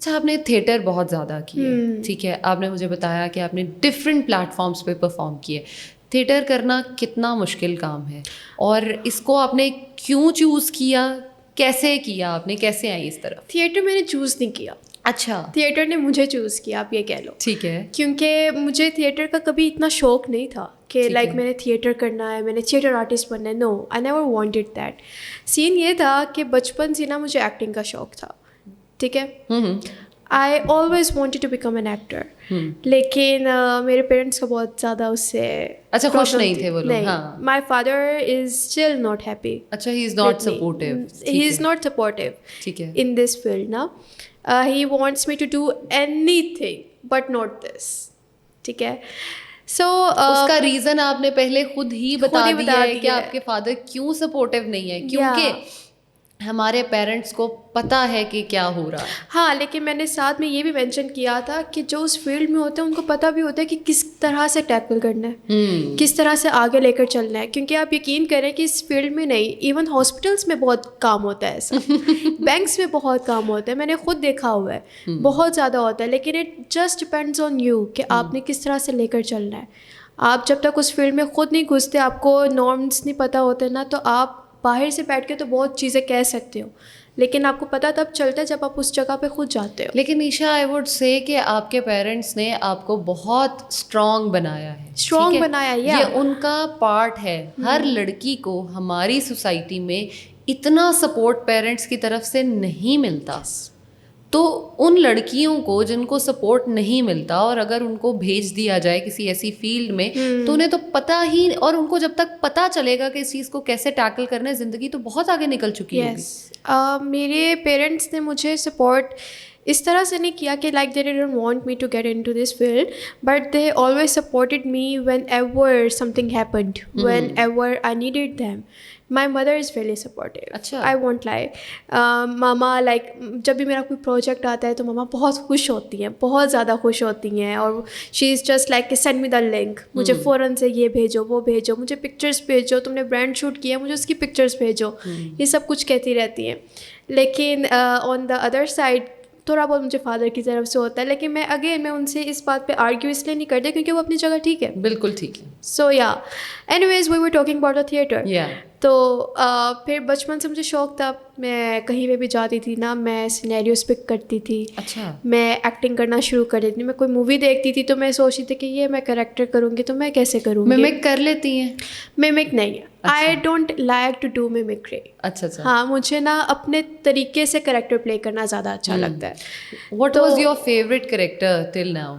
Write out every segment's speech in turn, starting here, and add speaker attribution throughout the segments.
Speaker 1: اچھا آپ نے تھیٹر بہت زیادہ کیا ہے, ٹھیک ہے, آپ نے مجھے بتایا کہ آپ نے ڈفرینٹ پلیٹ فارمس پہ پرفارم کیے. تھیٹر کرنا کتنا مشکل کام ہے, اور اس کو آپ نے کیوں چوز کیا, کیسے کیا آپ نے, کیسے آئی اس طرف؟
Speaker 2: تھیٹر میں نے چوز نہیں کیا.
Speaker 1: اچھا,
Speaker 2: تھیٹر نے مجھے چوز کیا, آپ یہ کہہ لو.
Speaker 1: ٹھیک ہے.
Speaker 2: کیونکہ مجھے تھیٹر کا کبھی اتنا شوق نہیں تھا کہ لائک میں نے تھیٹر کرنا ہے, میں نے تھیٹر آرٹسٹ بننا ہے. نو, آئی نیور وانٹیڈ دیٹ. سین یہ تھا کہ بچپن سے نا مجھے ایکٹنگ کا شوق تھا, ٹھیک ہے. I always wanted to become an actor. لیکن میرے پیرنٹس کا بہت زیادہ اس سے
Speaker 1: اچھا خوش نہیں تھے وہ لوگ؟
Speaker 2: نہیں, my father is still not happy.
Speaker 1: اچھا, he is not supportive.
Speaker 2: He is not supportive
Speaker 1: ٹھیک ہے.
Speaker 2: ان دس فیلڈ نا. He wants me to do anything but not this, ٹھیک ہے. سو
Speaker 1: اس کا ریزن آپ نے پہلے خود ہی بتا دیا ہے کہ آپ کے فادر کیوں سپورٹیو نہیں ہے, کیونکہ ہمارے پیرنٹس کو پتہ ہے کہ کیا ہو رہا ہے.
Speaker 2: ہاں, لیکن میں نے ساتھ میں یہ بھی مینشن کیا تھا کہ جو اس فیلڈ میں ہوتے ہیں ان کو پتہ بھی ہوتا ہے کہ کس طرح سے ٹیکل کرنا ہے, کس طرح سے آگے لے کر چلنا ہے. کیونکہ آپ یقین کریں کہ اس فیلڈ میں نہیں, ایون ہاسپٹلس میں بہت کام ہوتا ہے ایسا, بینکس میں بہت کام ہوتا ہے, میں نے خود دیکھا ہوا ہے, بہت زیادہ ہوتا ہے. لیکن it just depends on you کہ آپ نے کس طرح سے لے کر چلنا ہے. آپ جب تک اس فیلڈ میں خود نہیں گھستے, آپ کو نارمس نہیں پتہ ہوتے نا, تو آپ باہر سے بیٹھ کے تو بہت چیزیں کہہ سکتے ہو, لیکن آپ کو پتہ تب چلتا ہے جب آپ اس جگہ پہ خود جاتے ہو.
Speaker 1: لیکن عشا, آئی ووڈ سے کہ آپ کے پیرنٹس نے آپ کو بہت اسٹرانگ بنایا ہے.
Speaker 2: اسٹرانگ بنایا,
Speaker 1: یہ ان کا پارٹ ہے. ہر لڑکی کو ہماری سوسائٹی میں اتنا سپورٹ پیرنٹس کی طرف سے نہیں ملتا. تو ان لڑکیوں کو جن کو سپورٹ نہیں ملتا, اور اگر ان کو بھیج دیا جائے کسی ایسی فیلڈ میں, تو انہیں تو پتہ ہی, اور ان کو جب تک پتہ چلے گا کہ اس چیز کو کیسے ٹیکل کرنا ہے, زندگی تو بہت آگے نکل چکی ہوگی.
Speaker 2: میرے پیرنٹس نے مجھے سپورٹ اس طرح سے نہیں کیا کہ like they don't want me to get in to this field, but they always supported me whenever something happened, whenever I needed them. My mother is very supportive.
Speaker 1: اچھا,
Speaker 2: I want like mama, like جب بھی میرا کوئی project آتا ہے تو ماما بہت خوش ہوتی ہیں, بہت زیادہ خوش ہوتی ہیں, اور شی از جسٹ لائک کہ سینڈ می دا لنک, مجھے فوراً سے یہ بھیجو, وہ بھیجو, مجھے پکچرس بھیجو, تم نے برانڈ شوٹ کیا مجھے اس کی پکچرس بھیجو, یہ سب کچھ کہتی رہتی ہیں. لیکن آن دا ادر سائڈ تھوڑا بہت مجھے فادر کی طرف سے ہوتا ہے, لیکن میں ان سے اس بات پہ آرگیو اس لیے نہیں کرتی کیونکہ وہ اپنی جگہ ٹھیک ہے.
Speaker 1: بالکل ٹھیک ہے.
Speaker 2: So yeah anyways we were talking about the theatre. تو پھر بچپن سے مجھے شوق تھا, میں کہیں پہ بھی جاتی تھی نا, میں سینیریوز پک کرتی تھی.
Speaker 1: اچھا,
Speaker 2: میں ایکٹنگ کرنا شروع کر دیتی تھی. میں کوئی مووی دیکھتی تھی تو میں سوچتی تھی کہ یہ میں کریکٹر کروں گی تو میں کیسے کروں گی.
Speaker 1: ممک کر لیتی ہیں؟
Speaker 2: ممک نہیں, I don't like to do mimicry.
Speaker 1: اچھا اچھا.
Speaker 2: ہاں, مجھے نا اپنے طریقے سے کریکٹر پلے کرنا زیادہ اچھا لگتا ہے.
Speaker 1: What was your favourite character till now?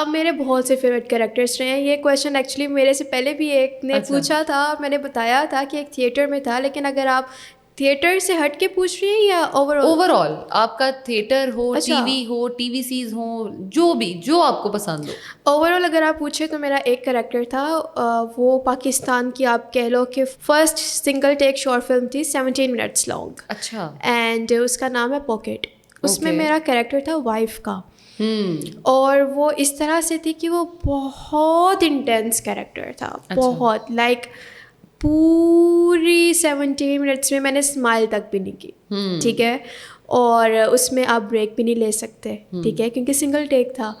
Speaker 2: میرے بہت سے فیوریٹ کریکٹرس رہے ہیں. یہ کویشچن ایکچولی میرے سے پہلے بھی ایک نے پوچھا تھا, میں نے بتایا تھا کہ ایک تھیٹر میں تھا. لیکن اگر آپ تھیٹر سے ہٹ کے پوچھ رہی ہیں یا
Speaker 1: اوور آل آپ کا تھیٹر ہو, ٹی وی ہو, ٹی وی سیز ہوں, جو بھی جو آپ کو پسند ہو.
Speaker 2: اوور آل اگر آپ پوچھیں تو میرا ایک کریکٹر تھا, وہ پاکستان کی آپ کہہ لو کہ فرسٹ سنگل ٹیک شارٹ فلم تھی 17 منٹس لانگ.
Speaker 1: اچھا.
Speaker 2: اینڈ اس کا نام ہے پاکٹ. اس میں میرا کریکٹر تھا وائف کا. اور وہ اس طرح سے تھی کہ وہ بہت انٹینس کریکٹر تھا, بہت لائک پوری 17 منٹس میں نے اسمائل تک بھی نہیں کی, ٹھیک ہے. اور اس میں آپ بریک بھی نہیں لے سکتے, ٹھیک ہے, کیونکہ سنگل ٹیک تھا.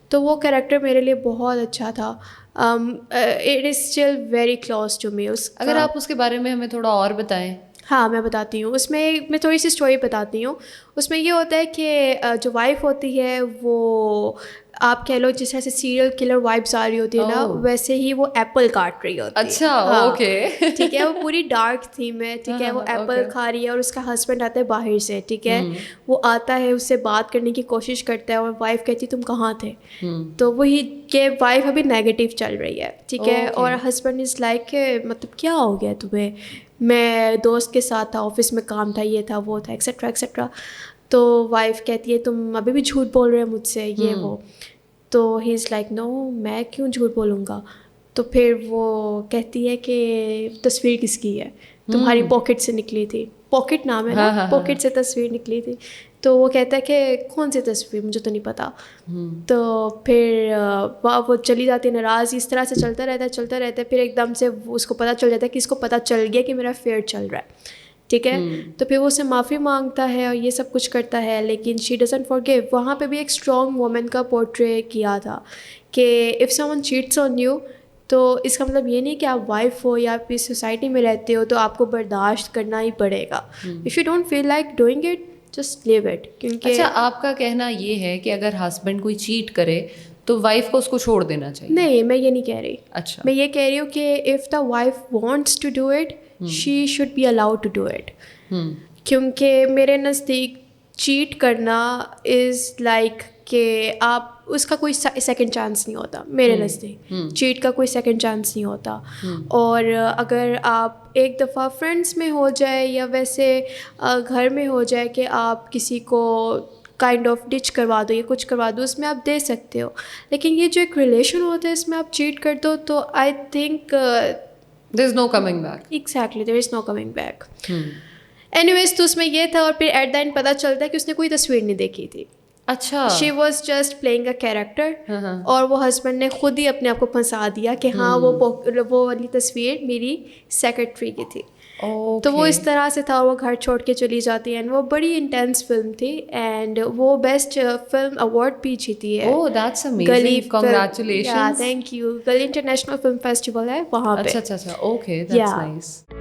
Speaker 2: تو وہ کریکٹر میرے لیے بہت اچھا تھا. It is still very close to me.
Speaker 1: اگر آپ اس کے بارے میں ہمیں تھوڑا اور بتائیں.
Speaker 2: ہاں, میں بتاتی ہوں. اس میں تھوڑی سی اسٹوری بتاتی ہوں. اس میں یہ ہوتا ہے کہ جو وائف ہوتی ہے وہ آپ کہہ لو جس طرح سے سیریل کلر وائبس آ رہی ہوتی ہے نا, ویسے ہی وہ ایپل کاٹ رہی ہوتی ہے.
Speaker 1: اچھا, اوکے,
Speaker 2: ٹھیک ہے. وہ پوری ڈارک تھیم ہے, ٹھیک ہے. وہ ایپل کھا رہی ہے اور اس کا ہسبینڈ آتا ہے باہر سے, ٹھیک ہے. وہ آتا ہے, اس سے بات کرنے کی کوشش کرتا ہے, اور وائف کہتی تم کہاں تھے. تو وہی کہ وائف ابھی نیگیٹو چل رہی ہے, ٹھیک ہے. اور ہسبینڈ از لائک کہ مطلب کیا ہو گیا تمہیں, میں دوست کے ساتھ تھا, آفس میں کام تھا, یہ تھا, وہ تھا, ایکسیٹرا ایکسیٹرا. تو وائف کہتی ہے تم ابھی بھی جھوٹ بول رہے ہو مجھ سے, یہ وہ. تو ہی از لائک نو, میں کیوں جھوٹ بولوں گا. تو پھر وہ کہتی ہے کہ تصویر کس کی ہے, تمہاری پاکٹ سے نکلی تھی. پاکٹ نام ہے نا, پاکٹ سے تصویر نکلی تھی. تو وہ کہتا ہے کہ کون سی تصویر, مجھے تو نہیں پتا. تو پھر وہ چلی جاتی ہے ناراض. اس طرح سے چلتا رہتا ہے. پھر ایک دم سے اس کو پتہ چل جاتا ہے کہ اس کو پتہ چل گیا کہ میرا افیئر چل رہا ہے. ٹھیک ہے. تو پھر وہ اسے معافی مانگتا ہے اور یہ سب کچھ کرتا ہے, لیکن شی ڈزنٹ فارگیو. وہاں پہ بھی ایک اسٹرانگ وومن کا پورٹری کیا تھا کہ if some one chats on you, تو اس کا مطلب یہ نہیں کہ آپ وائف ہو یا آپ اس سوسائٹی میں رہتے ہو تو آپ کو برداشت کرنا ہی پڑے گا. If you don't feel like doing it, just leave it. کیونکہ
Speaker 1: اچھا, آپ کا کہنا یہ ہے کہ اگر ہسبینڈ کوئی چیٹ کرے تو وائف کو اس کو چھوڑ دینا چاہیے؟
Speaker 2: نہیں, میں یہ نہیں کہہ رہی.
Speaker 1: اچھا,
Speaker 2: میں یہ کہہ رہی ہوں کہ if the wife wants to do it, she should be allowed to do it. کیونکہ میرے نزدیک چیٹ کرنا از لائک کہ آپ اس کا کوئی سیکنڈ چانس نہیں ہوتا. میرے نزدیک چیٹ کا کوئی سیکنڈ چانس نہیں ہوتا. اور اگر آپ ایک دفعہ فرینڈس میں ہو جائے یا ویسے گھر میں ہو جائے کہ آپ کسی کو کائنڈ آف ڈچ کروا دو یا کچھ کروا دو, اس میں آپ دے سکتے ہو. لیکن یہ جو ایک ریلیشن ہوتا ہے اس میں آپ چیٹ کر دو تو I think
Speaker 1: there is no coming back.
Speaker 2: Exactly there is no coming back. Anyways, تو اس میں یہ تھا. اور پھر ایٹ دا اینڈ پتہ چلتا ہے کہ اس نے کوئی تصویر نہیں دیکھی تھی.
Speaker 1: اچھا,
Speaker 2: she was just playing a character. اور وہ ہسبینڈ نے خود ہی اپنے آپ کو پھنسا دیا کہ ہاں وہ والی تصویر میری سیکرٹری کی تھی. تو وہ اس طرح سے تھا, وہ گھر چھوڑ کے چلی جاتی ہے. اینڈ وہ بڑی انٹینس فلم تھی اینڈ وہ بیسٹ فلم ایوارڈ بھی جیتی ہے.
Speaker 1: oh that's amazing, congratulations.
Speaker 2: Thank you. گلی انٹرنیشنل فلم فیسٹیول ہے وہاں پہ.
Speaker 1: اچھا, okay, that's nice.